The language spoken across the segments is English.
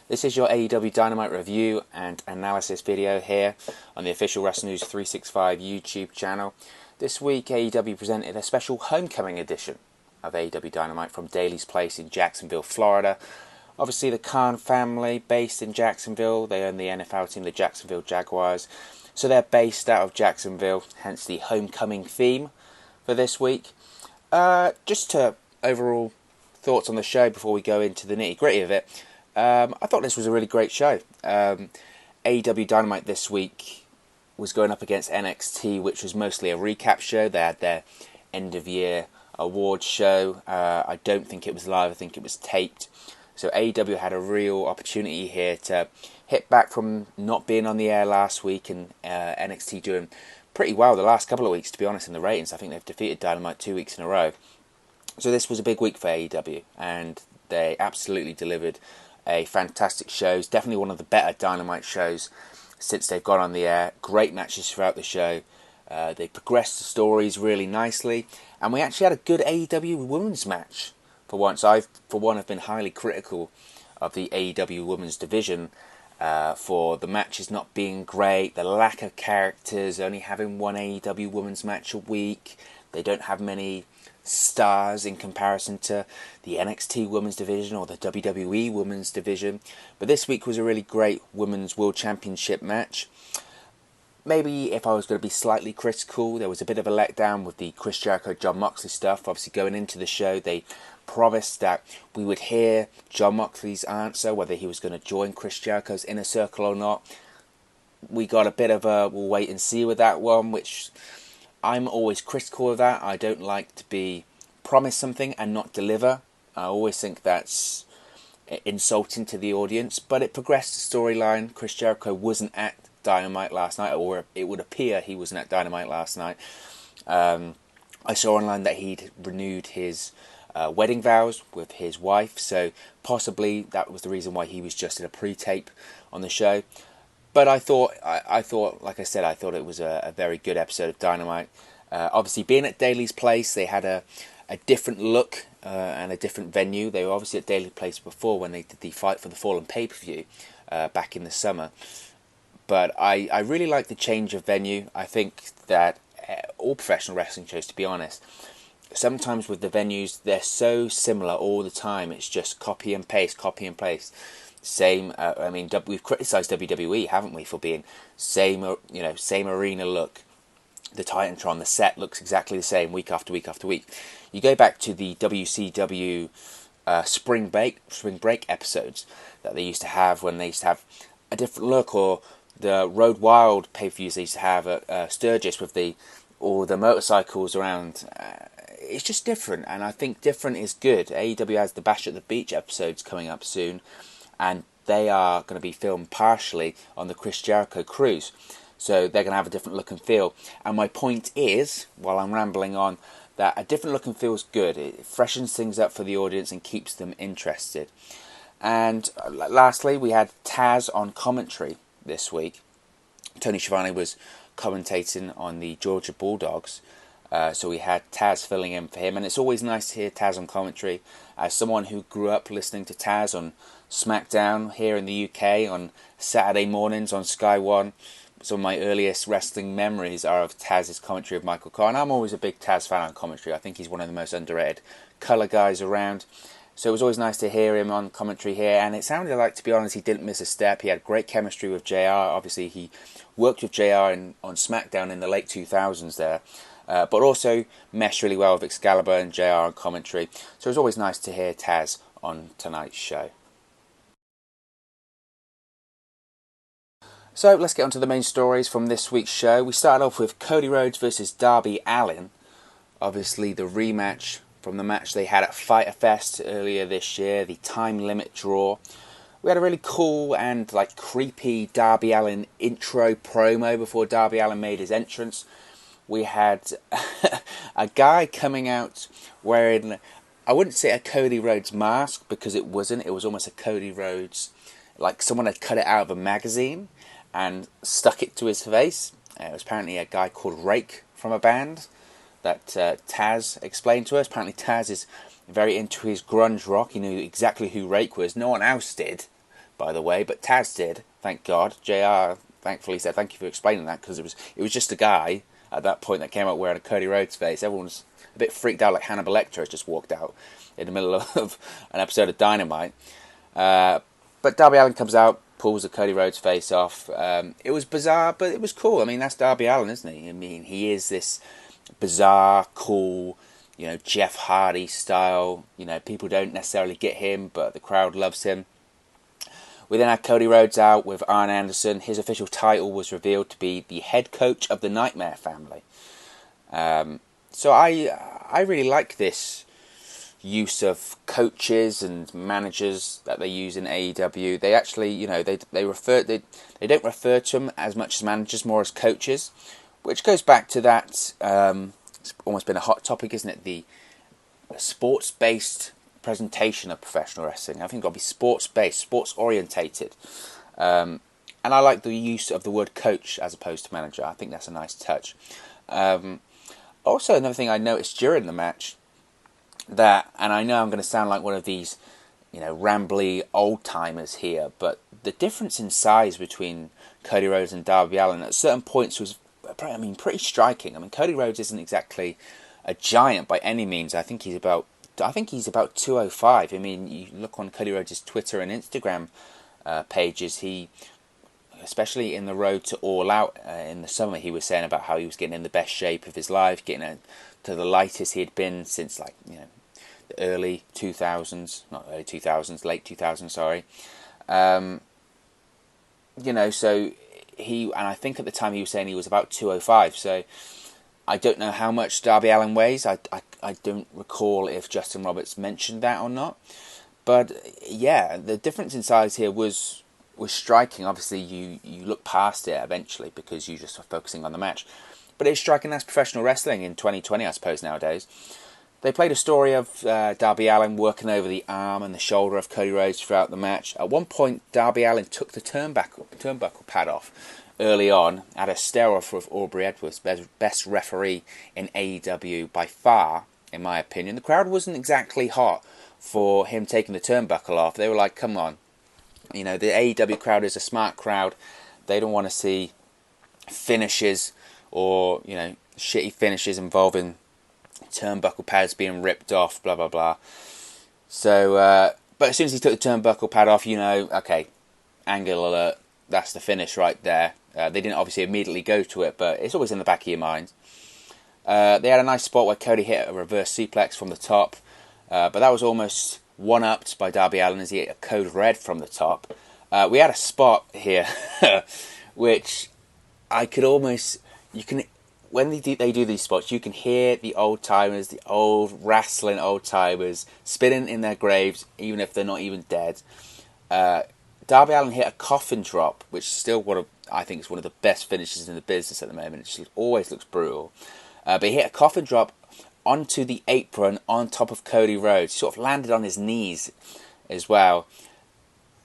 This is your AEW Dynamite review and analysis video here on the official Wrestling News 365 YouTube channel. This week AEW presented a special homecoming edition of AEW Dynamite from Daly's Place in Jacksonville, Florida. Obviously the Khan family, based in Jacksonville, they own the NFL team, the Jacksonville Jaguars. So they're based out of Jacksonville, hence the homecoming theme for this week. Just to overall thoughts on the show before we go into the nitty-gritty of it. I thought this was a really great show. AEW Dynamite this week was going up against NXT, which was mostly a recap show. They had their end-of-year awards show. I don't think it was live, I think it was taped. So AEW had a real opportunity here to hit back from not being on the air last week, and NXT doing pretty well the last couple of weeks, to be honest, in the ratings. I think they've defeated Dynamite 2 weeks in a row. So this was a big week for AEW, and they absolutely delivered a fantastic show. It's definitely one of the better Dynamite shows since they've gone on the air. Great matches throughout the show. They progressed the stories really nicely, and we actually had a good AEW women's match for once. I, for one, have been highly critical of the AEW women's division for the matches not being great, the lack of characters, only having one AEW women's match a week. They don't have many stars in comparison to the NXT women's division or the WWE women's division. But this week was a really great women's world championship match. Maybe if I was going to be slightly critical, there was a bit of a letdown with the Chris Jericho, Jon Moxley stuff. Obviously going into the show, they promised that we would hear Jon Moxley's answer, whether he was going to join Chris Jericho's inner circle or not. We got a bit of a we'll wait and see with that one, which I'm always critical of that. I don't like to be promised something and not deliver. I always think that's insulting to the audience, but it progressed the storyline. Chris Jericho wasn't at Dynamite last night, or it would appear he wasn't at Dynamite last night. I saw online that he'd renewed his wedding vows with his wife, so possibly that was the reason why he was just in a pre-tape on the show. But I thought, like I said, I thought it was a very good episode of Dynamite. Obviously, being at Daly's Place, they had a different look and a different venue. They were obviously at Daly's Place before when they did the Fight for the Fallen pay-per-view back in the summer. But I really like the change of venue. I think that all professional wrestling shows, to be honest, sometimes with the venues, they're so similar all the time. It's just copy and paste, copy and paste. Same. I mean, we've criticised WWE, haven't we, for being same arena look. The Titantron, the set looks exactly the same week after week after week. You go back to the WCW spring break episodes that they used to have, when they used to have a different look, or the Road Wild pay-per-views they used to have at Sturgis with all the motorcycles around. It's just different, and I think different is good. AEW has the Bash at the Beach episodes coming up soon, and they are going to be filmed partially on the Chris Jericho cruise. So they're going to have a different look and feel. And my point is, while I'm rambling on, that a different look and feel is good. It freshens things up for the audience and keeps them interested. And lastly, we had Taz on commentary this week. Tony Schiavone was commentating on the Georgia Bulldogs. So we had Taz filling in for him. And it's always nice to hear Taz on commentary. As someone who grew up listening to Taz on SmackDown here in the UK on Saturday mornings on Sky One, some of my earliest wrestling memories are of Taz's commentary of Michael Cole. And I'm always a big Taz fan on commentary. I think he's one of the most underrated colour guys around. So it was always nice to hear him on commentary here. And it sounded like, to be honest, he didn't miss a step. He had great chemistry with JR. Obviously, he worked with JR on SmackDown in the late 2000s there. But also meshed really well with Excalibur and JR on commentary. So it was always nice to hear Taz on tonight's show. So let's get on to the main stories from this week's show. We started off with Cody Rhodes versus Darby Allin. Obviously the rematch from the match they had at Fyter Fest earlier this year, the time limit draw. We had a really cool and creepy Darby Allin intro promo before Darby Allin made his entrance. We had a guy coming out wearing, I wouldn't say a Cody Rhodes mask, because it wasn't. It was almost a Cody Rhodes, like someone had cut it out of a magazine and stuck it to his face. It was apparently a guy called Rake from a band that Taz explained to us. Apparently Taz is very into his grunge rock. He knew exactly who Rake was. No one else did, by the way, but Taz did, thank God. JR thankfully said, thank you for explaining that, because it was just a guy at that point that came out wearing a Cody Rhodes face. Everyone was a bit freaked out, like Hannibal Lecter has just walked out in the middle of an episode of Dynamite. But Darby Allin comes out, pulls the Cody Rhodes face off. It was bizarre, but it was cool. I mean, that's Darby Allin, isn't he? I mean, he is this bizarre, cool, Jeff Hardy style. People don't necessarily get him, but the crowd loves him. We then had Cody Rhodes out with Arn Anderson. His official title was revealed to be the head coach of the Nightmare Family. So I really like this use of coaches and managers that they use in AEW. They actually, they don't refer to them as much as managers, more as coaches, which goes back to that. It's almost been a hot topic, isn't it? The sports-based presentation of professional wrestling. I think it's got to be sports-based, sports-orientated. And I like the use of the word coach as opposed to manager. I think that's a nice touch. Also, another thing I noticed during the match, and I know I'm going to sound like one of these, rambly old-timers here, but the difference in size between Cody Rhodes and Darby Allin at certain points was, pretty striking. I mean, Cody Rhodes isn't exactly a giant by any means. I think he's about 205. I mean, you look on Cody Rhodes' Twitter and Instagram pages, he, especially in the road to All Out in the summer, he was saying about how he was getting in the best shape of his life, getting to the lightest he had been since, the early 2000s, not early 2000s, late 2000s, sorry. So and I think at the time he was saying he was about 205, so I don't know how much Darby Allin weighs. I don't recall if Justin Roberts mentioned that or not. But yeah, the difference in size here was striking. Obviously, you look past it eventually because you just are focusing on the match. But it's striking. That's professional wrestling in 2020, I suppose, nowadays. They played a story of Darby Allin working over the arm and the shoulder of Cody Rhodes throughout the match. At one point, Darby Allin took the turnbuckle pad off early on, had a stare-off with Aubrey Edwards, best referee in AEW by far, in my opinion. The crowd wasn't exactly hot for him taking the turnbuckle off. They were like, come on. The AEW crowd is a smart crowd. They don't want to see finishes or, shitty finishes involving turnbuckle pads being ripped off, blah, blah, blah. So, but as soon as he took the turnbuckle pad off, okay, angle alert, that's the finish right there. They didn't obviously immediately go to it, but it's always in the back of your mind. They had a nice spot where Cody hit a reverse suplex from the top, but that was almost one-upped by Darby Allin as he hit a code red from the top. We had a spot here, which I could almost... When they do these spots, you can hear the old-timers, the old wrestling old-timers spinning in their graves, even if they're not even dead. Darby Allin hit a coffin drop, which is still I think is one of the best finishes in the business at the moment. It just always looks brutal. But he hit a coffin drop onto the apron on top of Cody Rhodes. He sort of landed on his knees as well.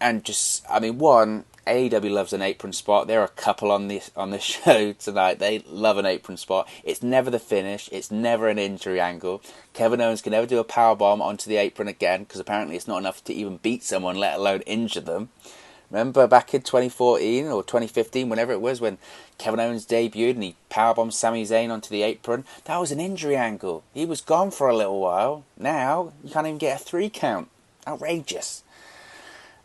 And just, AEW loves an apron spot. There are a couple on this show tonight. They love an apron spot. It's never the finish. It's never an injury angle. Kevin Owens can never do a powerbomb onto the apron again because apparently it's not enough to even beat someone, let alone injure them. Remember back in 2014 or 2015, whenever it was, when Kevin Owens debuted and he powerbombed Sami Zayn onto the apron? That was an injury angle. He was gone for a little while. Now, you can't even get a 3 count. Outrageous.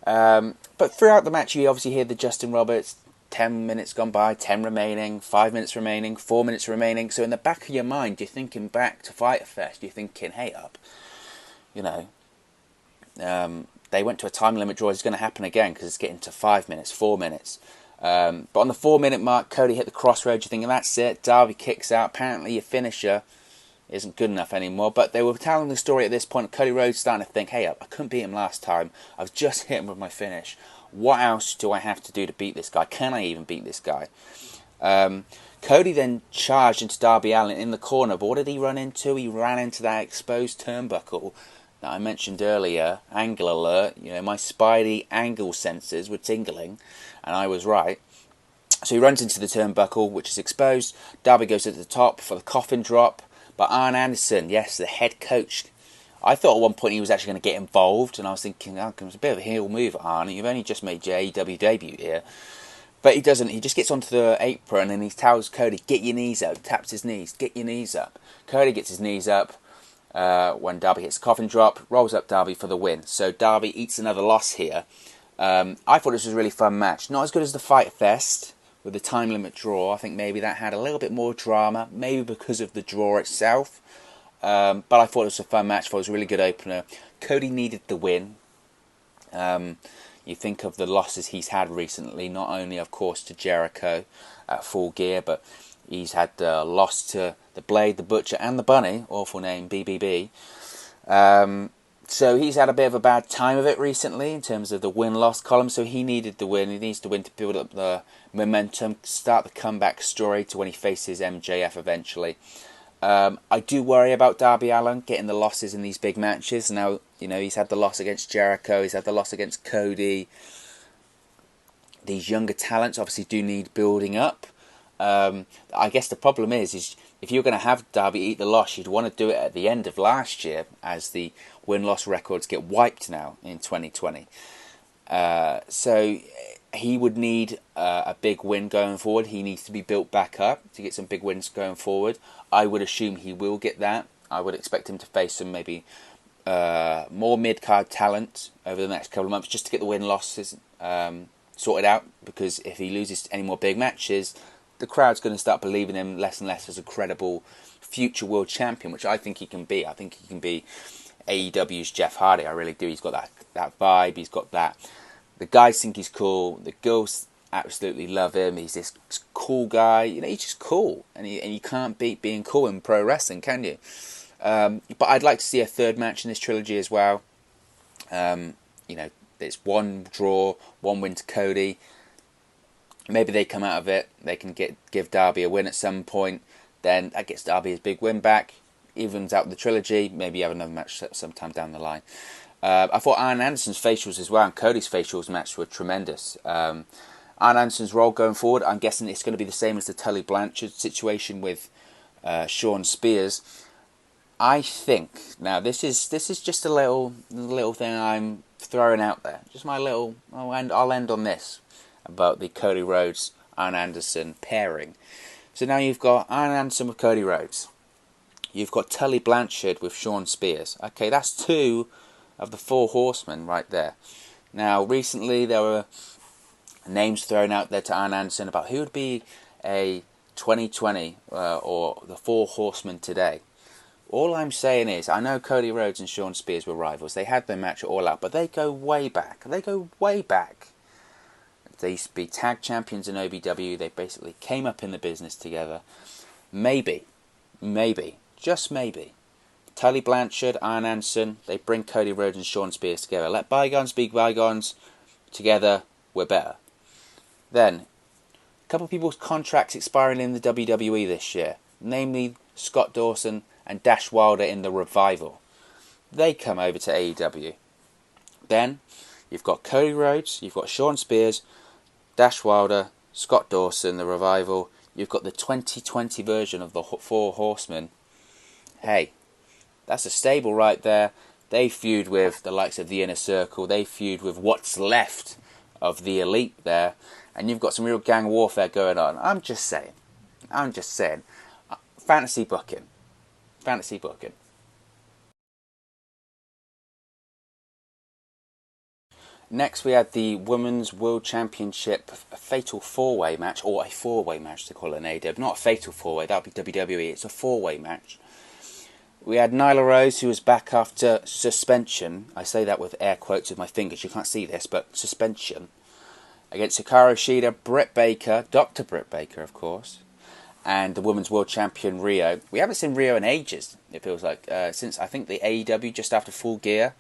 But throughout the match, you obviously hear the Justin Roberts, 10 minutes gone by, 10 remaining, 5 minutes remaining, 4 minutes remaining. So in the back of your mind, you're thinking back to Fyter Fest. You're thinking, hey up, they went to a time limit draw. It's going to happen again because it's getting to 5 minutes, 4 minutes. But on the 4 minute mark, Cody hit the crossroads. You're thinking, that's it. Darby kicks out. Apparently your finisher isn't good enough anymore. But they were telling the story at this point. Cody Rhodes starting to think, hey up, I couldn't beat him last time. I was just hit him with my finish. What else do I have to do to beat this guy? Can I even beat this guy? Cody then charged into Darby Allin in the corner. But what did he run into? He ran into that exposed turnbuckle that I mentioned earlier. Angle alert. My spidey angle sensors were tingling. And I was right. So he runs into the turnbuckle, which is exposed. Darby goes to the top for the coffin drop. But Arn Anderson, yes, the head coach I thought at one point he was actually going to get involved, and I was thinking, oh, it's a bit of a heel move, Arn. You've only just made your AEW debut here. But he doesn't. He just gets onto the apron and he tells Cody, get your knees up. Taps his knees, get your knees up. Cody gets his knees up when Darby hits the coffin drop, rolls up Darby for the win. So Darby eats another loss here. I thought this was a really fun match. Not as good as the Fight Fest with the time limit draw. I think maybe that had a little bit more drama, maybe because of the draw itself. But I thought it was a fun match. I thought it was a really good opener. Cody needed the win. You think of the losses he's had recently, not only, of course, to Jericho at Full Gear, but he's had the loss to the Blade, the Butcher, and the Bunny, awful name, BBB. So he's had a bit of a bad time of it recently in terms of the win-loss column, so he needed the win. He needs to win to build up the momentum, start the comeback story to when he faces MJF eventually. I do worry about Darby Allin getting the losses in these big matches. Now, he's had the loss against Jericho, he's had the loss against Cody. These younger talents obviously do need building up. I guess the problem is if you're going to have Darby eat the loss, you'd want to do it at the end of last year, as the win-loss records get wiped now in 2020. So he would need a big win going forward. He needs to be built back up to get some big wins going forward. I would assume he will get that. I would expect him to face some maybe more mid-card talent over the next couple of months just to get the win-losses sorted out, because if he loses any more big matches, the crowd's going to start believing him less and less as a credible future world champion, which I think he can be. I think he can be AEW's Jeff Hardy. I really do. He's got that vibe. He's got that. The guys think he's cool. The girls absolutely love him. He's this cool guy. He's just cool. And you can't beat being cool in pro wrestling, can you? But I'd like to see a third match in this trilogy as well. There's one draw, one win to Cody. Maybe they come out of it. They can give Darby a win at some point. Then that gets Darby his big win back. Evens out the trilogy. Maybe you have another match sometime down the line. I thought Arn Anderson's facials as well and Cody's facials match were tremendous. Arn Anderson's role going forward, I'm guessing it's going to be the same as the Tully Blanchard situation with Sean Spears. I think now this is just a little thing I'm throwing out there. Just my little. I'll end on this about the Cody Rhodes Arn Anderson pairing. So now you've got Arn Anderson with Cody Rhodes. You've got Tully Blanchard with Sean Spears. Okay, that's two of the four horsemen right there. Now, recently there were names thrown out there to Arn Anderson about who would be a 2020 or the four horsemen today. All I'm saying is, I know Cody Rhodes and Sean Spears were rivals. They had their match at All Out, but they go way back. They used to be tag champions in OVW. They basically came up in the business together. Maybe, just maybe, Tully Blanchard, Arn Anderson, they bring Cody Rhodes and Sean Spears together. Let bygones be bygones. Together, we're better. Then, a couple of people's contracts expiring in the WWE this year, namely Scott Dawson and Dash Wilder in the Revival. They come over to AEW. Then, you've got Cody Rhodes, you've got Sean Spears, Dash Wilder, Scott Dawson, the Revival. You've got the 2020 version of the Four Horsemen. Hey, that's a stable right there. They feud with the likes of the Inner Circle. They feud with what's left of the Elite there. And you've got some real gang warfare going on. I'm just saying. Fantasy booking. Next we had the Women's World Championship Fatal 4-Way match, or a 4-Way match to call it an AEW. Not a Fatal 4-Way, that would be WWE. It's a 4-Way match. We had Nyla Rose, who was back after suspension. I say that with air quotes with my fingers. You can't see this, but suspension. Against Hikaru Shida, Britt Baker, Dr. Britt Baker, of course, and the Women's World Champion Rio. We haven't seen Rio in ages, it feels like, since I think the AEW just after Full Gear.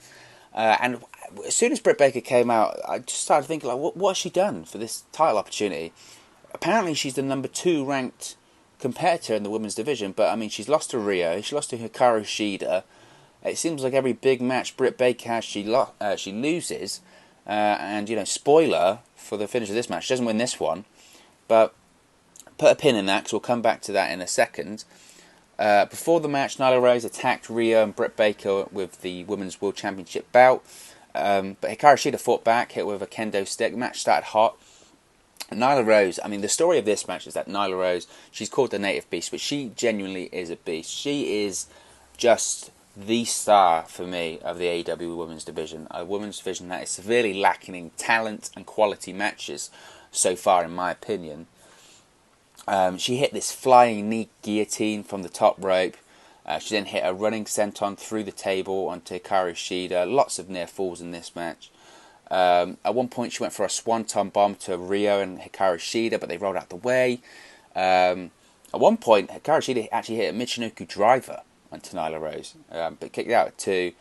And as soon as Britt Baker came out, I just started thinking, like, what has she done for this title opportunity? Apparently she's the number 2 ranked competitor in the women's division, but I mean, she's lost to Rio, she lost to Hikaru Shida. It seems like every big match Britt Baker has, she loses. And, spoiler for the finish of this match, she doesn't win this one. But put a pin in that, because we'll come back to that in a second. Before the match, Nyla Rose attacked Rhea and Britt Baker with the Women's World Championship belt. But Hikaru Shida fought back, hit with a kendo stick. The match started hot. Nyla Rose, I mean, the story of this match is that Nyla Rose, she's called the Native Beast, but she genuinely is a beast. She is just the star for me of the AEW Women's Division. A women's division that is severely lacking in talent and quality matches so far, in my opinion. She hit this flying knee guillotine from the top rope. She then hit a running senton through the table onto Hikaru Shida. Lots of near falls in this match. At one point, she went for a swanton bomb to Rhea and Hikaru Shida, but they rolled out the way. At one point, Hikaru Shida actually hit a Michinoku driver onto Nyla Rose, but kicked out at 2.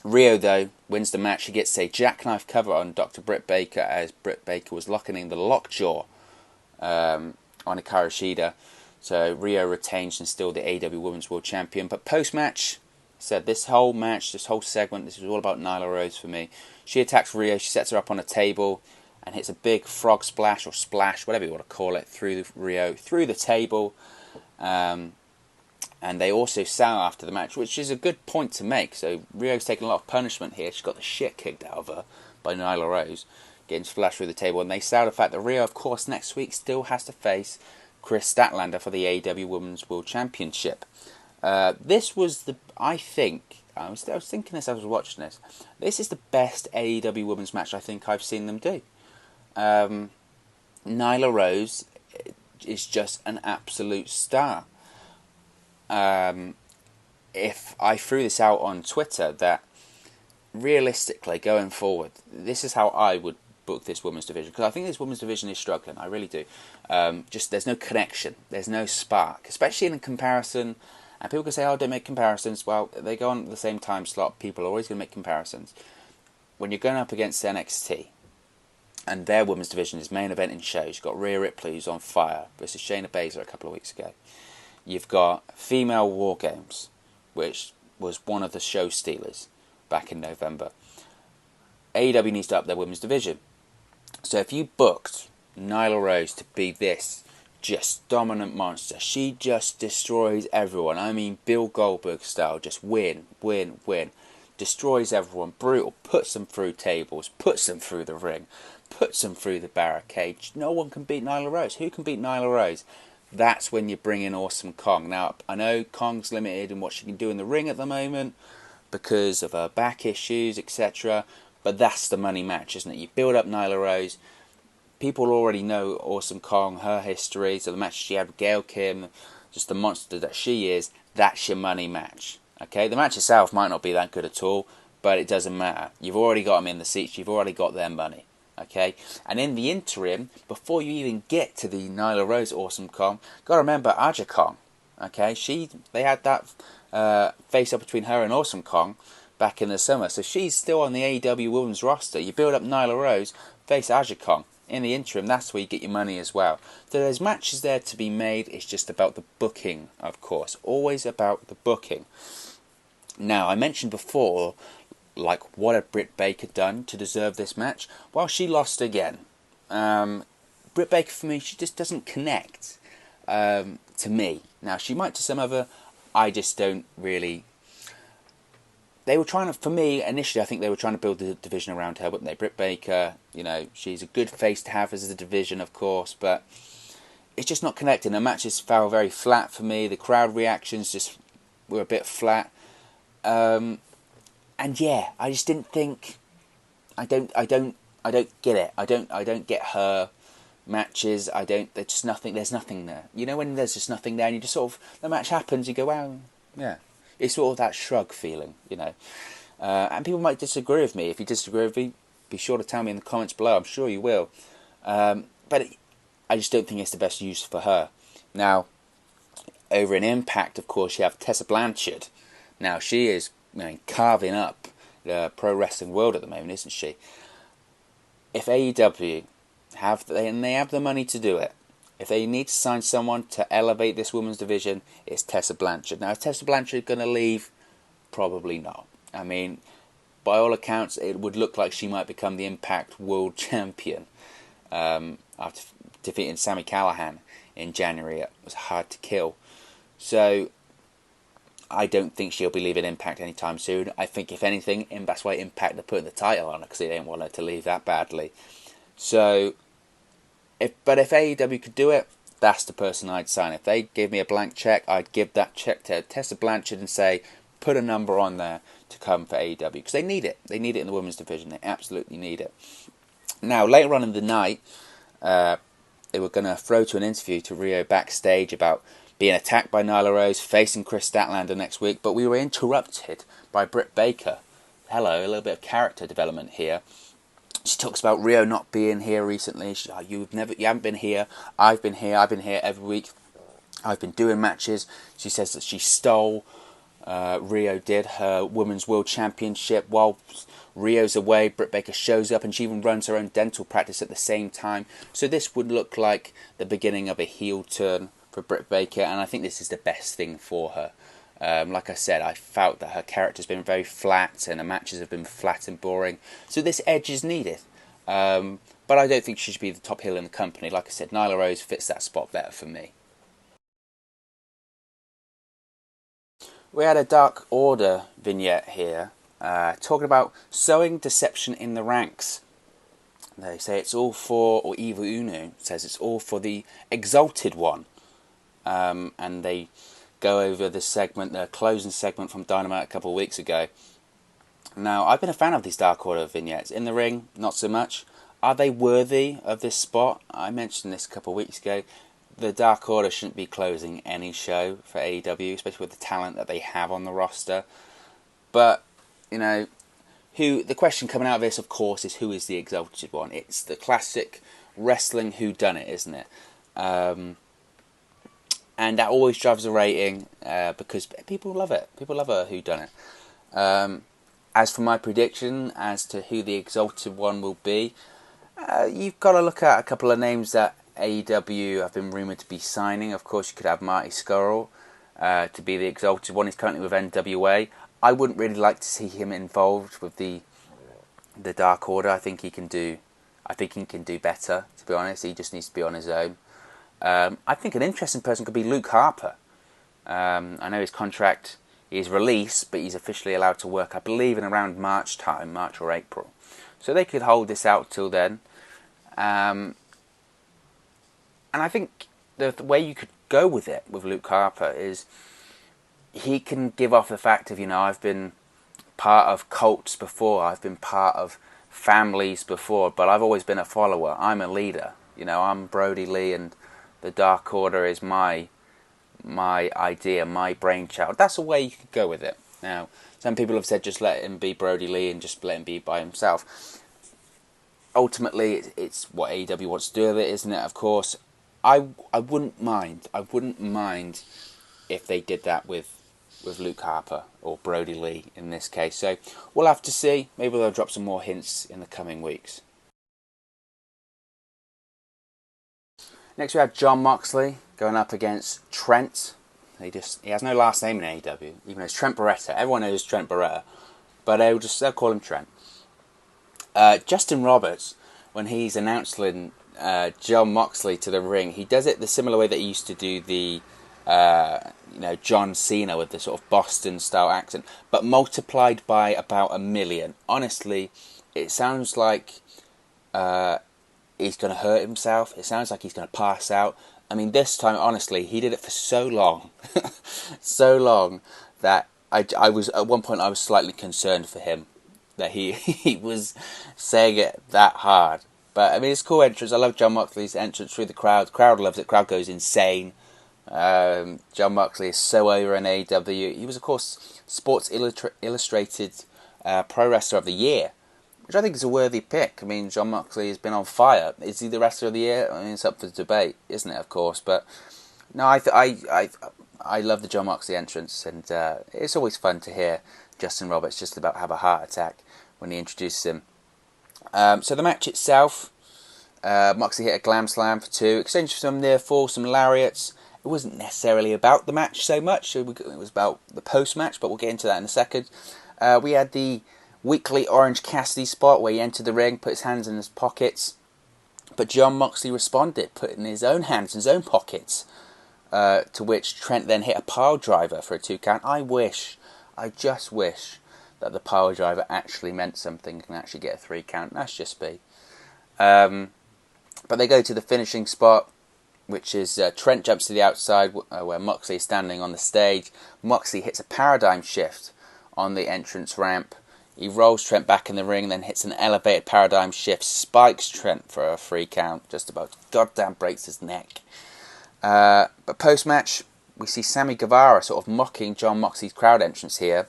Rhea, though, wins the match. She gets a jackknife cover on Dr. Britt Baker as Britt Baker was locking in the lockjaw on Hikaru Shida. So Rhea retains and still the AEW Women's World Champion. But post-match, said this whole match, this whole segment, this was all about Nyla Rose for me. She attacks Rhea, she sets her up on a table and hits a big frog splash or splash, whatever you want to call it, through Rhea, through the table. And they also sell after the match, which is a good point to make. So Rhea's taking a lot of punishment here. She got the shit kicked out of her by Nyla Rose, getting splashed through the table. And they sell the fact that Rhea, of course, next week still has to face Chris Statlander for the AEW Women's World Championship. This was I was thinking this as I was watching this. This is the best AEW Women's match I think I've seen them do. Nyla Rose is just an absolute star. If I threw this out on Twitter, that realistically going forward, this is how I would book this women's division, because I think this women's division is struggling. I really do. Just there's no connection, there's no spark, especially in comparison. And people can say, "Oh, don't make comparisons." Well, they go on at the same time slot. People are always going to make comparisons. When you're going up against NXT, and their women's division is main event in shows, you've got Rhea Ripley, who's on fire, versus Shayna Baszler a couple of weeks ago. You've got Female War Games, which was one of the show stealers back in November. AEW needs to up their women's division. So if you booked Nyla Rose to be this just dominant monster, she just destroys everyone. I mean, Bill Goldberg style, just win. Destroys everyone, brutal, puts them through tables, puts them through the ring, puts them through the barricade. No one can beat Nyla Rose. Who can beat Nyla Rose? That's when you bring in Awesome Kong. Now, I know Kong's limited in what she can do in the ring at the moment because of her back issues, etc. But that's the money match, isn't it? You build up Nyla Rose. People already know Awesome Kong, her history. So the match she had with Gail Kim, just the monster that she is, that's your money match. Okay, the match itself might not be that good at all, but it doesn't matter. You've already got them in the seats. You've already got their money. Okay, and in the interim, before you even get to the Nyla Rose Awesome Kong, got to remember Aja Kong. Okay, they had that face up between her and Awesome Kong back in the summer, so she's still on the AEW Women's roster. You build up Nyla Rose, face Aja Kong. In the interim, that's where you get your money as well. So there's matches there to be made. It's just about the booking, of course. Always about the booking. Now, I mentioned before, like, what had Britt Baker done to deserve this match? Well, she lost again. Britt Baker, for me, she just doesn't connect to me. Now, she might to some other. I just don't really. They were trying to, for me, initially, I think they were trying to build the division around her, weren't they? Britt Baker, she's a good face to have as a division, of course, but it's just not connecting. The matches fell very flat for me. The crowd reactions just were a bit flat. And yeah, I just didn't think. I don't get it. I don't get her matches. There's just nothing. There's nothing there. When there's just nothing there, and you just sort of, the match happens, you go, wow, yeah. It's sort of that shrug feeling, And people might disagree with me. If you disagree with me, be sure to tell me in the comments below. I'm sure you will. But I just don't think it's the best use for her. Now, over in Impact, of course, you have Tessa Blanchard. Now, she is carving up the pro wrestling world at the moment, isn't she? If AEW have the money to do it, if they need to sign someone to elevate this women's division, it's Tessa Blanchard. Now, is Tessa Blanchard going to leave? Probably not. I mean, by all accounts, it would look like she might become the Impact World Champion after defeating Sami Callihan in January. It was hard to kill. So I don't think she'll be leaving Impact anytime soon. I think, if anything, that's why Impact are putting the title on her, because they didn't want her to leave that badly. So, if AEW could do it, that's the person I'd sign. If they gave me a blank check, I'd give that check to Tessa Blanchard and say, put a number on there to come for AEW, because they need it. They need it in the women's division. They absolutely need it. Now, later on in the night, they were going to throw to an interview to Rio backstage about being attacked by Nyla Rose, facing Chris Statlander next week, but we were interrupted by Britt Baker. Hello, a little bit of character development here. She talks about Rio not being here recently. She's like, you haven't been here. I've been here every week. I've been doing matches. She says that she stole, Rio did, her Women's World Championship while Rio's away. Britt Baker shows up, and she even runs her own dental practice at the same time. So this would look like the beginning of a heel turn for Britt Baker, and I think this is the best thing for her. Like I said, I felt that her character's been very flat, and her matches have been flat and boring. So this edge is needed. But I don't think she should be the top heel in the company. Like I said, Nyla Rose fits that spot better for me. We had a Dark Order vignette here, talking about sowing deception in the ranks. They say it's all for, or Evil Uno says it's all for the Exalted One. And they go over the segment, the closing segment from Dynamite a couple of weeks ago. Now, I've been a fan of these Dark Order vignettes. In the ring, not so much. Are they worthy of this spot? I mentioned this a couple of weeks ago. The Dark Order shouldn't be closing any show for AEW, especially with the talent that they have on the roster. But, you know, the question coming out of this, of course, is who is the Exalted One? It's the classic wrestling whodunit, isn't it? And that always drives a rating because people love it. People love a whodunit. As for my prediction as to who the Exalted One will be, you've got to look at a couple of names that AEW have been rumoured to be signing. Of course, you could have Marty Scurll to be the Exalted One. He's currently with NWA. I wouldn't really like to see him involved with the Dark Order. I think he can do better. To be honest, he just needs to be on his own. I think an interesting person could be Luke Harper. I know his contract is released, but he's officially allowed to work, I believe, in around March or April. So they could hold this out till then. And I think the way you could go with it with Luke Harper is he can give off the fact of, I've been part of cults before, I've been part of families before, but I've always been a follower. I'm a leader. I'm Brody Lee, and the Dark Order is my idea, my brainchild. That's a way you could go with it. Now, some people have said just let him be Brody Lee and just let him be by himself. Ultimately, it's what AEW wants to do with it, isn't it? Of course, I wouldn't mind. I wouldn't mind if they did that with Luke Harper or Brody Lee in this case. So we'll have to see. Maybe they'll drop some more hints in the coming weeks. Next we have Jon Moxley going up against Trent. He has no last name in AEW, even though it's Trent Beretta. Everyone knows Trent Beretta, but they'll call him Trent. Justin Roberts, when he's announcing Jon Moxley to the ring, he does it the similar way that he used to do the John Cena with the sort of Boston style accent, but multiplied by about 1 million. Honestly, it sounds like he's going to hurt himself. It sounds like he's going to pass out. I mean, this time, honestly, he did it for so long, that I was at one point I was slightly concerned for him that he was saying it that hard. But I mean, it's a cool entrance. I love Jon Moxley's entrance through the crowd. The crowd loves it. The crowd goes insane. Jon Moxley is so over in AEW. He was, of course, Sports Illustrated Pro Wrestler of the Year, which I think is a worthy pick. I mean, Jon Moxley has been on fire. Is he the Wrestler of the Year? I mean, it's up for debate, isn't it? Of course, but no, I love the Jon Moxley entrance, and it's always fun to hear Justin Roberts just about have a heart attack when he introduces him. So the match itself, Moxley hit a glam slam for 2, exchanged some near fall, some lariats. It wasn't necessarily about the match so much. It was about the post-match, but we'll get into that in a second. We had the weekly Orange Cassidy spot where he entered the ring, put his hands in his pockets, but Jon Moxley responded, putting his own hands in his own pockets. to which Trent then hit a pile driver for a 2 count. I just wish that the pile driver actually meant something and actually get a 3 count. That's just me. But they go to the finishing spot, which is Trent jumps to the outside where Moxley is standing on the stage. Moxley hits a paradigm shift on the entrance ramp. He rolls Trent back in the ring, then hits an elevated paradigm shift, spikes Trent for a 3 count, just about goddamn breaks his neck. But post-match, we see Sammy Guevara sort of mocking Jon Moxley's crowd entrance here.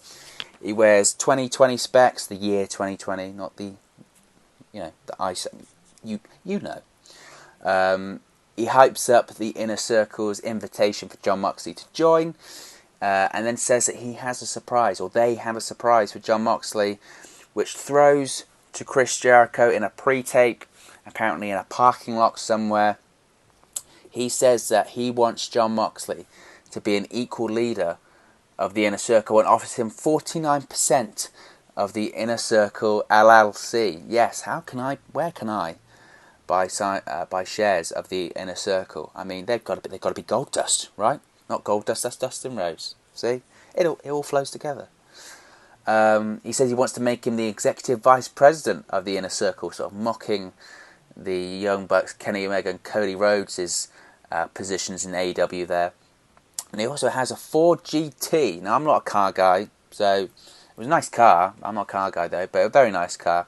He wears 2020 specs, the year 2020, not the, the ice, you know. He hypes up the Inner Circle's invitation for Jon Moxley to join, and then says that he has a surprise, or they have a surprise for Jon Moxley, which throws to Chris Jericho in a pre-tape, apparently in a parking lot somewhere. He says that he wants Jon Moxley to be an equal leader of the Inner Circle and offers him 49% of the Inner Circle LLC. Yes, where can I buy shares of the Inner Circle? I mean, they've got to be gold dust, right? Not gold dust, that's Dustin Rhodes. See? It all flows together. He says he wants to make him the executive vice president of the Inner Circle, sort of mocking the Young Bucks, Kenny Omega and Cody Rhodes' positions in AEW there. And he also has a Ford GT. Now, I'm not a car guy, so it was a nice car. I'm not a car guy, though, but a very nice car.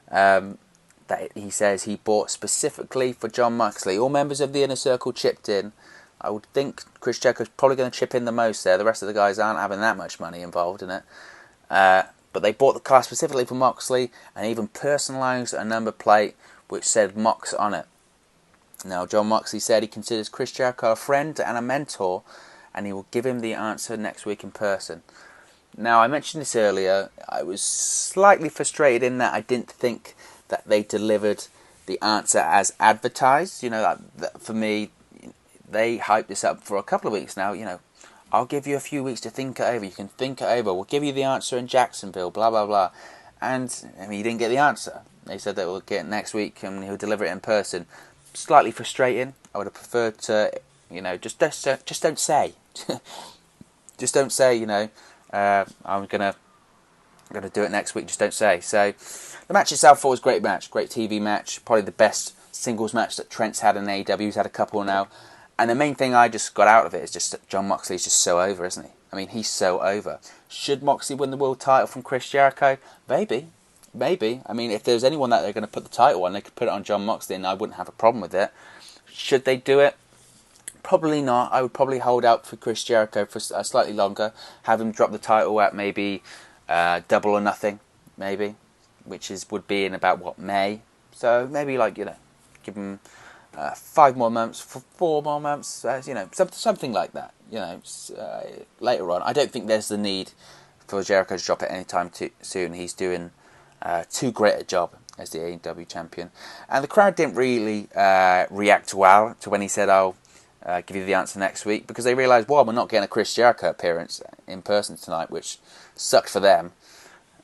That he says he bought specifically for Jon Moxley. All members of the Inner Circle chipped in. I would think Chris Jericho's probably going to chip in the most there. The rest of the guys aren't having that much money involved in it. But they bought the car specifically for Moxley and even personalised a number plate which said Mox on it. Now, Jon Moxley said he considers Chris Jericho a friend and a mentor, and he will give him the answer next week in person. Now, I mentioned this earlier. I was slightly frustrated in that I didn't think that they delivered the answer as advertised. That for me, they hyped this up for a couple of weeks now. I'll give you a few weeks to think it over. You can think it over. We'll give you the answer in Jacksonville, blah, blah, blah. And, you didn't get the answer. They said that we'll get it next week and he'll deliver it in person. Slightly frustrating. I would have preferred to, just don't say. Just don't say, I'm gonna do it next week. Just don't say. So the match itself was a great match, great TV match, probably the best singles match that Trent's had in AEW. He's had a couple now, and the main thing I just got out of it is just that Jon Moxley's just so over, isn't he? I mean, he's so over. Should Moxley win the world title from Chris Jericho? Maybe. I mean, if there's anyone that they're going to put the title on, they could put it on Jon Moxley, and I wouldn't have a problem with it. Should they do it? Probably not. I would probably hold out for Chris Jericho for slightly longer. Have him drop the title at maybe Double or Nothing, maybe, which would be in about, May. So maybe, give him 5 more months, 4 more months, something like that, later on. I don't think there's the need for Jericho to drop it anytime too soon. He's doing too great a job as the AEW champion. And the crowd didn't really react well to when he said, I'll give you the answer next week, because they realised, we're not getting a Chris Jericho appearance in person tonight, which sucked for them.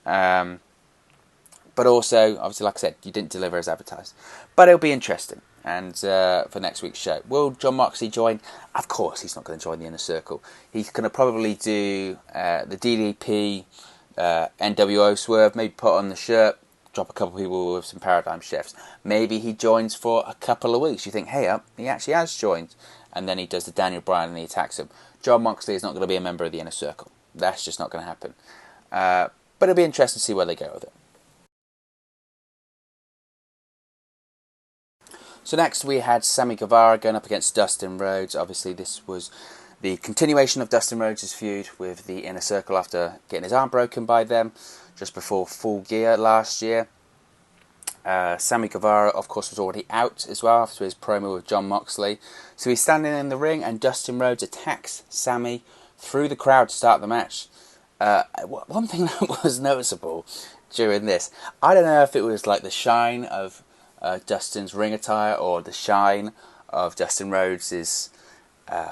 But also, obviously, like I said, you didn't deliver as advertised. But it'll be interesting. And for next week's show, will Jon Moxley join? Of course, he's not going to join the Inner Circle. He's going to probably do the DDP, NWO swerve, maybe put on the shirt, drop a couple of people with some paradigm shifts. Maybe he joins for a couple of weeks. You think, hey, he actually has joined. And then he does the Daniel Bryan and he attacks him. Jon Moxley is not going to be a member of the Inner Circle. That's just not going to happen. But it'll be interesting to see where they go with it. So next we had Sammy Guevara going up against Dustin Rhodes. Obviously this was the continuation of Dustin Rhodes' feud with the Inner Circle after getting his arm broken by them just before Full Gear last year. Sammy Guevara, of course, was already out as well after his promo with Jon Moxley. So he's standing in the ring and Dustin Rhodes attacks Sammy through the crowd to start the match. One thing that was noticeable during this, I don't know if it was like the shine of Dustin's ring attire or the shine of Dustin Rhodes'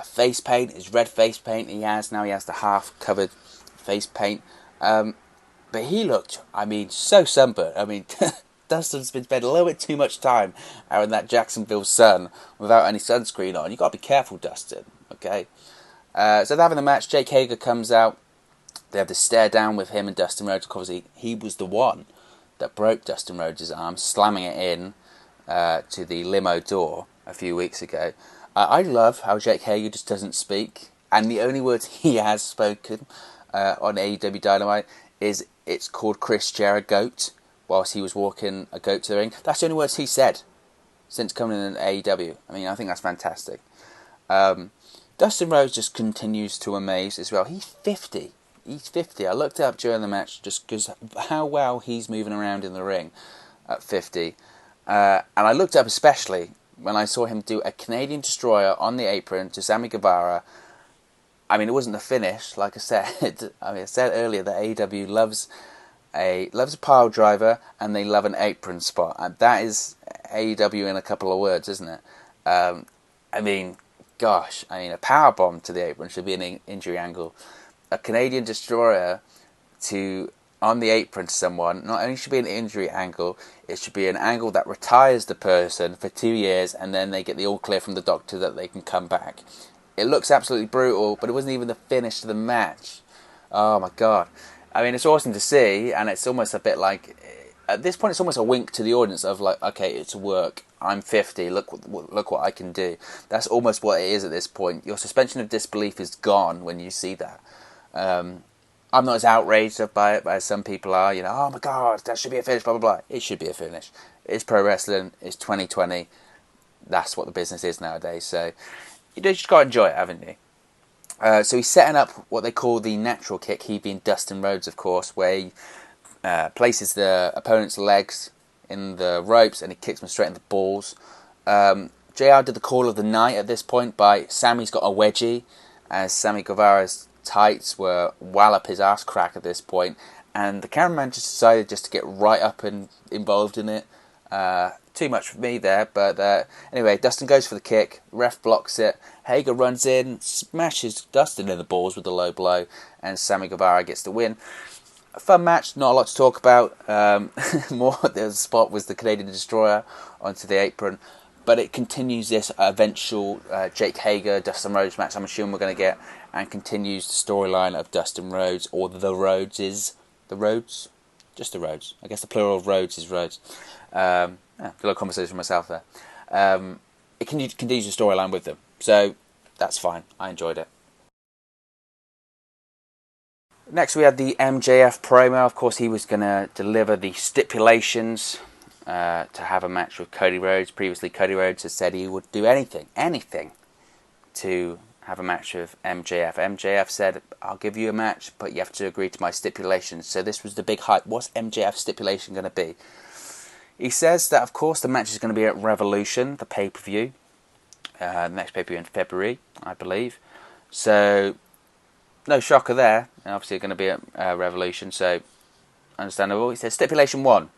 face paint, his red face paint he has. Now he has the half-covered face paint. But he looked, so sunburned. Dustin's been spending a little bit too much time out in that Jacksonville sun without any sunscreen on. You've got to be careful, Dustin. Okay. So they're having the match. Jake Hager comes out. They have the stare down with him and Dustin Rhodes. Obviously, he was the one that broke Dustin Rhodes' arm, slamming it in to the limo door a few weeks ago. I love how Jake Hager just doesn't speak, and the only words he has spoken on AEW Dynamite is it's called Chris Jericho whilst he was walking a goat to the ring. That's the only words he said since coming in AEW. I mean, I think that's fantastic. Dustin Rhodes just continues to amaze as well. He's 50. He's 50. I looked up during the match just because how well he's moving around in the ring at 50. And I looked up especially when I saw him do a Canadian Destroyer on the apron to Sammy Guevara. I mean, it wasn't the finish, like I said. I said earlier that AEW loves a pile driver and they love an apron spot. And that is AEW in a couple of words, isn't it? A power bomb to the apron should be an injury angle. A Canadian Destroyer on the apron to someone not only should be an injury angle, it should be an angle that retires the person for 2 years and then they get the all clear from the doctor that they can come back. It looks absolutely brutal, but it wasn't even the finish to the match. Oh my god. I mean, it's awesome to see, and it's almost a bit like, at this point it's almost a wink to the audience of like, okay, it's work. I'm 50, look what I can do. That's almost what it is at this point. Your suspension of disbelief is gone when you see that. I'm not as outraged by it as some people are. Oh my god, that should be a finish, blah, blah, blah. It should be a finish. It's pro wrestling. It's 2020. That's what the business is nowadays. So you just got to enjoy it, haven't you? So he's setting up what they call the natural kick, he being Dustin Rhodes, of course, where he places the opponent's legs in the ropes and he kicks them straight in the balls. JR did the call of the night at this point by Sammy's got a wedgie, as Sammy Guevara's tights were well up his ass crack at this point, and the cameraman just decided just to get right up and involved in it. Too much for me there, but anyway, Dustin goes for the kick, ref blocks it, Hager runs in, smashes Dustin in the balls with a low blow, and Sammy Guevara gets the win. A fun match, not a lot to talk about. More the spot was the Canadian Destroyer onto the apron, but it continues this eventual Jake Hager, Dustin Rhodes match I'm assuming we're going to get, and continues the storyline of Dustin Rhodes, or the Rhodeses. The Rhodes? Just the Rhodes. I guess the plural of Rhodes is Rhodes. A little conversation with myself there. It continues the storyline with them, so that's fine. I enjoyed it. Next we had the MJF promo. Of course, he was going to deliver the stipulations to have a match with Cody Rhodes. Previously, Cody Rhodes had said he would do anything to have a match with MJF. MJF said, I'll give you a match, but you have to agree to my stipulations. So this was the big hype. What's MJF's stipulation going to be? He says that, of course, the match is going to be at Revolution, the pay-per-view. The next pay-per-view in February, I believe. So, no shocker there. And obviously, going to be at Revolution, so understandable. He says, stipulation 1,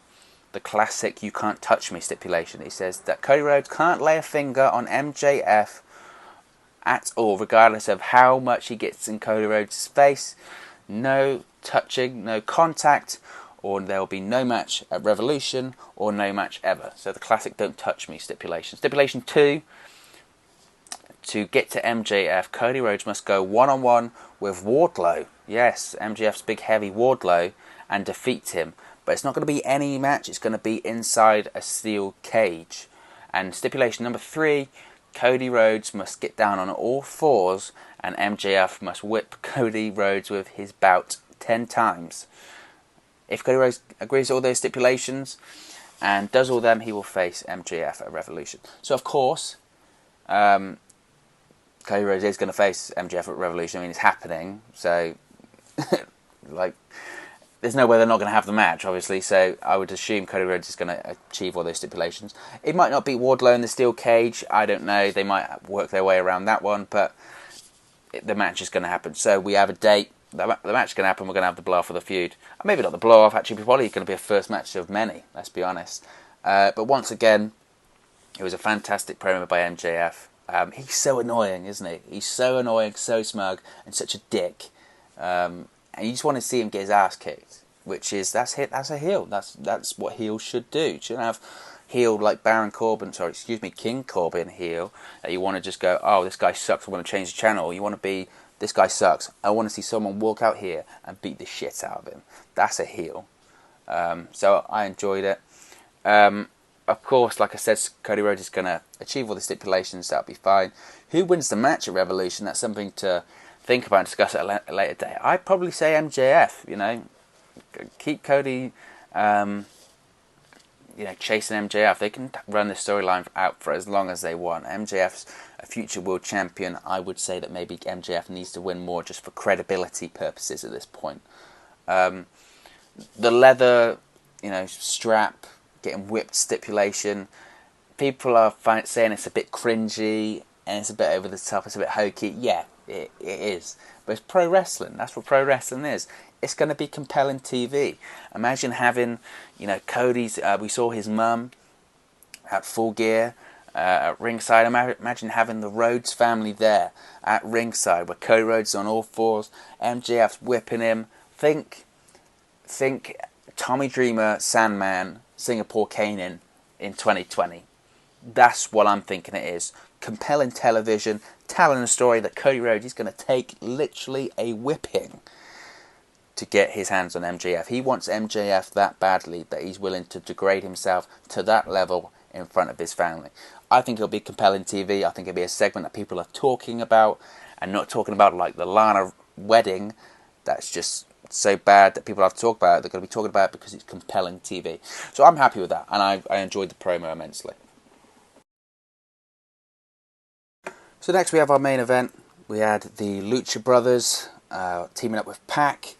the classic you can't touch me stipulation. He says that Cody Rhodes can't lay a finger on MJF at all, regardless of how much he gets in Cody Rhodes' face. No touching, no contact, or there will be no match at Revolution, or no match ever. So the classic don't touch me stipulation. Stipulation 2, to get to MJF, Cody Rhodes must go one-on-one with Wardlow. Yes, MJF's big heavy Wardlow, and defeat him. But it's not going to be any match, it's going to be inside a steel cage. And stipulation number 3, Cody Rhodes must get down on all fours, and MJF must whip Cody Rhodes with his bout 10 times. If Cody Rhodes agrees to all those stipulations and does all them, he will face MJF at Revolution. So, of course, Cody Rhodes is going to face MJF at Revolution. I mean, it's happening. So, there's no way they're not going to have the match, obviously. So, I would assume Cody Rhodes is going to achieve all those stipulations. It might not be Wardlow in the steel cage. I don't know. They might work their way around that one. But the match is going to happen. So, we have a date. The match is going to happen. We're going to have the blow-off of the feud. Maybe not the blow-off. Actually, probably going to be a first match of many. Let's be honest. But once again, it was a fantastic promo by MJF. He's so annoying, isn't he? He's so annoying, so smug, and such a dick. And you just want to see him get his ass kicked, which is that's a heel. That's what heels should do. You shouldn't have heel like King Corbin heel, that you want to just go, oh, this guy sucks, I want to change the channel. You want to be, this guy sucks, I want to see someone walk out here and beat the shit out of him. That's a heel. So I enjoyed it. Of course, like I said, Cody Rhodes is going to achieve all the stipulations. That'll be fine. Who wins the match at Revolution? That's something to think about and discuss at a later date. I'd probably say MJF. Keep Cody, chasing MJF. They can run this storyline out for as long as they want. MJF's a future world champion. I would say that maybe MJF needs to win more just for credibility purposes at this point. The leather, strap, getting whipped stipulation, people are saying it's a bit cringy and it's a bit over the top, it's a bit hokey. Yeah, it is. But it's pro wrestling. That's what pro wrestling is. It's going to be compelling TV. Imagine having, Cody's, we saw his mum at Full Gear at ringside. Imagine having the Rhodes family there at ringside, where Cody Rhodes is on all fours, MJF's whipping him. Think Tommy Dreamer, Sandman, Singapore Canin in 2020. That's what I'm thinking it is. Compelling television, telling a story that Cody Rhodes is going to take literally a whipping to get his hands on MJF. He wants MJF that badly that he's willing to degrade himself to that level in front of his family. I think it'll be compelling TV. I think it'll be a segment that people are talking about, and not talking about like the Lana wedding that's just so bad that people have to talk about it. They're going to be talking about it because it's compelling TV. So I'm happy with that, and I enjoyed the promo immensely. So next we have our main event. We had the Lucha Brothers teaming up with Pac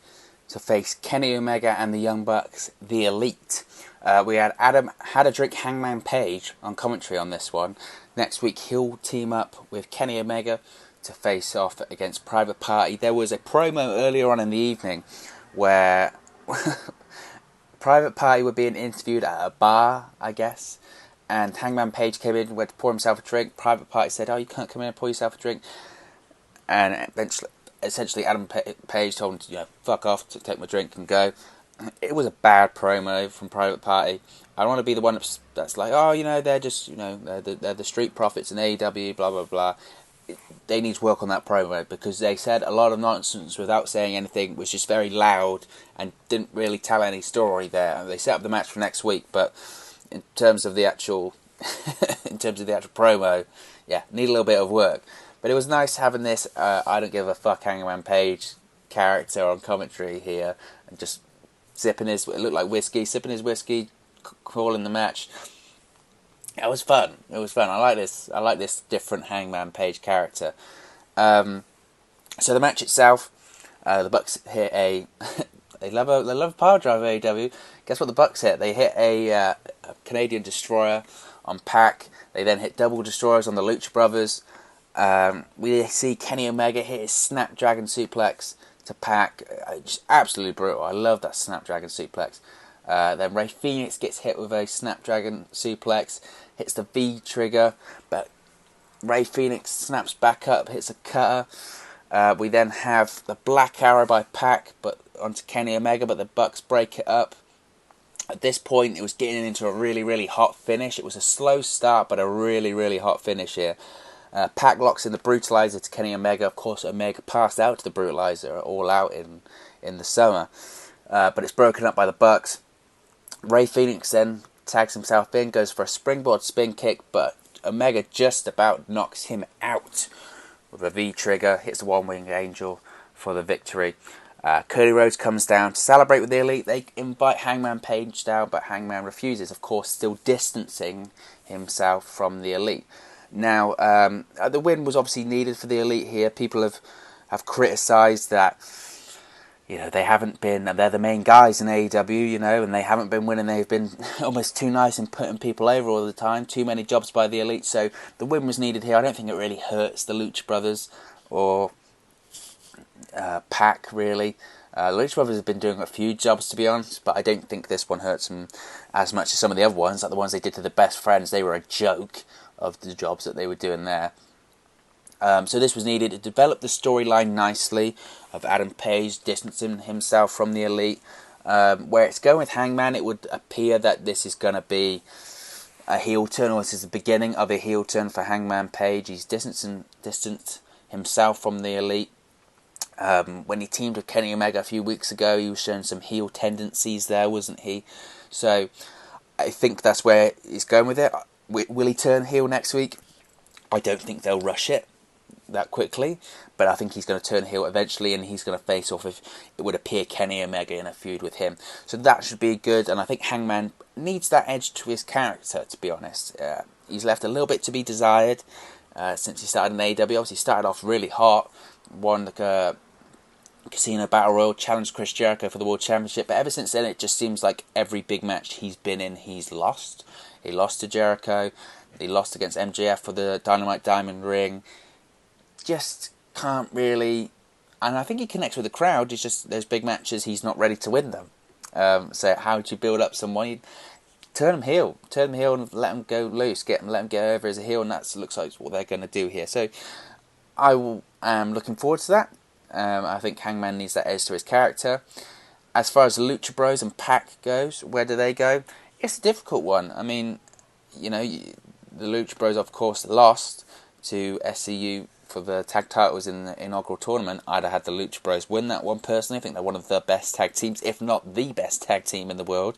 to face Kenny Omega and the Young Bucks, the Elite. We had Adam Hadadrick Hangman Page on commentary on this one. Next week he'll team up with Kenny Omega to face off against Private Party. There was a promo earlier on in the evening where Private Party were being interviewed at a bar, I guess, and Hangman Page came in, went to pour himself a drink. Private Party said, oh, you can't come in and pour yourself a drink. And essentially Adam Page told him to, fuck off, to take my drink and go. It was a bad promo from Private Party. I don't want to be the one that's like, oh, they're just, they're the street profits in AEW, blah, blah, blah. They need to work on that promo, because they said a lot of nonsense without saying anything, was just very loud and didn't really tell any story there. They set up the match for next week, but in terms of the actual promo, yeah, need a little bit of work. But it was nice having this I don't give a fuck Hangman Page character on commentary here, and just it looked like whiskey, sipping his whiskey, calling the match. It was fun. I like this different Hangman Page character. So the match itself, the Bucks hit a they love a power drive at AEW. Guess what the Bucks hit? They hit a Canadian Destroyer on Pac. They then hit double destroyers on the Lucha Brothers. We see Kenny Omega hit his Snapdragon suplex to Pac. Just absolutely brutal. I love that Snapdragon suplex. Then Rey Fenix gets hit with a Snapdragon suplex, hits the V trigger, but Rey Fenix snaps back up, hits a cutter. We then have the Black Arrow by Pac, but onto Kenny Omega, but the Bucks break it up. At this point, it was getting into a really, really hot finish. It was a slow start, but a really, really hot finish here. Pac locks in the Brutalizer to Kenny Omega. Of course, Omega passed out to the Brutalizer All Out in the summer, but it's broken up by the Bucks. Rey Fenix then tags himself in, goes for a springboard spin kick, but Omega just about knocks him out with a V-trigger, hits the one-winged angel for the victory. Cody Rhodes comes down to celebrate with the Elite. They invite Hangman Page down, but Hangman refuses, of course, still distancing himself from the Elite. Now, the win was obviously needed for the Elite here. People have criticised that, they haven't been, they're the main guys in AEW, and they haven't been winning. They've been almost too nice in putting people over all the time. Too many jobs by the Elite. So the win was needed here. I don't think it really hurts the Lucha Brothers or Pac, really. The Lucha Brothers have been doing a few jobs, to be honest, but I don't think this one hurts them as much as some of the other ones, like the ones they did to the Best Friends. They were a joke of the jobs that they were doing there. So this was needed. It developed the storyline nicely of Adam Page distancing himself from the Elite. Where it's going with Hangman, it would appear that this is going to be a heel turn, or this is the beginning of a heel turn for Hangman Page. He's distanced himself from the Elite. When he teamed with Kenny Omega a few weeks ago, he was showing some heel tendencies there, wasn't he? So I think that's where he's going with it. Will he turn heel next week? I don't think they'll rush it that quickly, but I think he's going to turn heel eventually, and he's going to face off, if it would appear, Kenny Omega in a feud with him. So that should be good, and I think Hangman needs that edge to his character, to be honest. He's left a little bit to be desired since he started in AEW. Obviously, he started off really hot, won the Casino Battle Royal, challenged Chris Jericho for the World Championship, but ever since then it just seems like every big match he's been in, he's lost. He lost to Jericho, he lost against MJF for the Dynamite Diamond Ring. Just can't really, and I think he connects with the crowd. It's just those big matches, he's not ready to win them. So how do you build up someone? You turn him heel and let him go loose, let him get over as a heel, and that looks like what they're going to do here. So I am looking forward to that. I think Hangman needs that edge to his character. As far as the Lucha Bros and Pac goes, where do they go? It's a difficult one. I mean, you know, the Lucha Bros, of course, lost to SCU for the tag titles in the inaugural tournament. I'd have had the Lucha Bros win that one personally. I think they're one of the best tag teams, if not the best tag team in the world.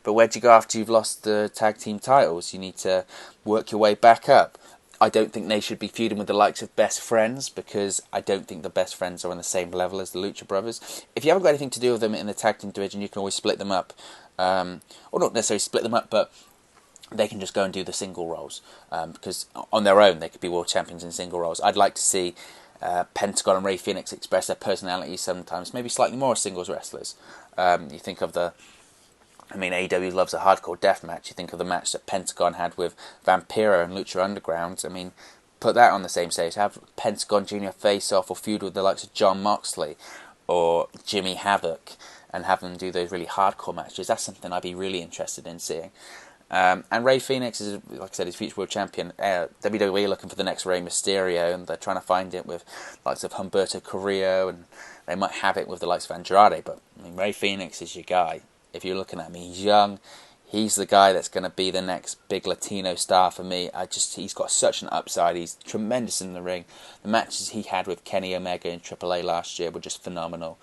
But where do you go after you've lost the tag team titles? You need to work your way back up. I don't think they should be feuding with the likes of Best Friends, because I don't think the Best Friends are on the same level as the Lucha Brothers. If you haven't got anything to do with them in the tag team division, you can always split them up. Or not necessarily split them up, but they can just go and do the single roles, because on their own they could be world champions in single roles. I'd like to see Pentagon and Rey Fenix express their personalities sometimes, maybe slightly more as singles wrestlers. You think of AEW loves a hardcore death match. You think of the match that Pentagon had with Vampiro and Lucha Underground. I mean, put that on the same stage. Have Pentagon Jr. face off or feud with the likes of Jon Moxley or Jimmy Havoc, and have them do those really hardcore matches. That's something I'd be really interested in seeing. And Rey Fenix is, like I said, he's future world champion. WWE are looking for the next Rey Mysterio, and they're trying to find it with the likes of Humberto Carrillo, and they might have it with the likes of Andrade. But I mean, Rey Fenix is your guy. If you're looking at me, he's young. He's the guy that's going to be the next big Latino star for me. He's got such an upside. He's tremendous in the ring. The matches he had with Kenny Omega in AAA last year were just phenomenal.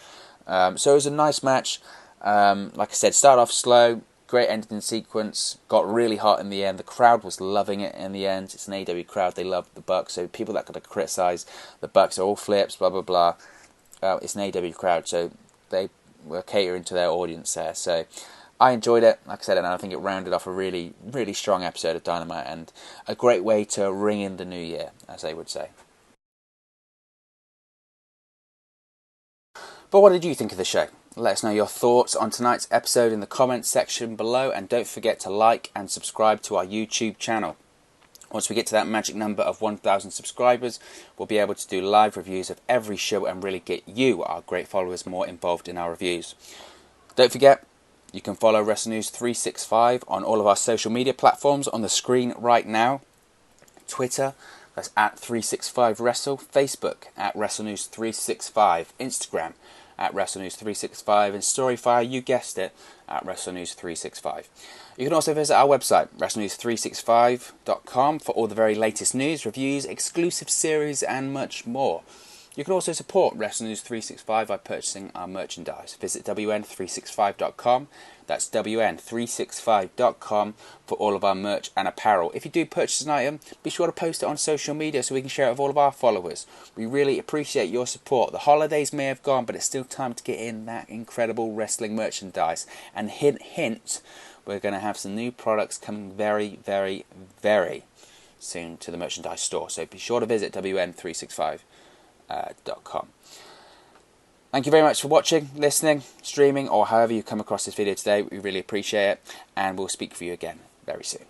So it was a nice match. Like I said, start off slow. Great ending sequence, got really hot in the end. The crowd was loving it in the end. It's an AEW crowd, they love the Bucks, so people that could criticise the Bucks are all flips, blah, blah, blah. It's an AEW crowd, so they were catering to their audience there. So I enjoyed it, like I said, and I think it rounded off a really, really strong episode of Dynamite, and a great way to ring in the new year, as they would say. But what did you think of the show? Let us know your thoughts on tonight's episode in the comments section below, and don't forget to like and subscribe to our YouTube channel. Once we get to that magic number of 1,000 subscribers, we'll be able to do live reviews of every show and really get you, our great followers, more involved in our reviews. Don't forget, you can follow WrestleNews 365 on all of our social media platforms on the screen right now. Twitter, that's at 365Wrestle, Facebook at WrestleNews365, Instagram at WrestleNews365, and Storyfire, you guessed it, at WrestleNews365. You can also visit our website, WrestleNews365.com, for all the very latest news, reviews, exclusive series, and much more. You can also support WrestleNews365 by purchasing our merchandise. Visit WN365.com, that's WN365.com, for all of our merch and apparel. If you do purchase an item, be sure to post it on social media so we can share it with all of our followers. We really appreciate your support. The holidays may have gone, but it's still time to get in that incredible wrestling merchandise. And hint, hint, we're going to have some new products coming very, very, very soon to the merchandise store. So be sure to visit WN365.com. Thank you very much for watching, listening, streaming, or however you come across this video today. We really appreciate it, and we'll speak for you again very soon.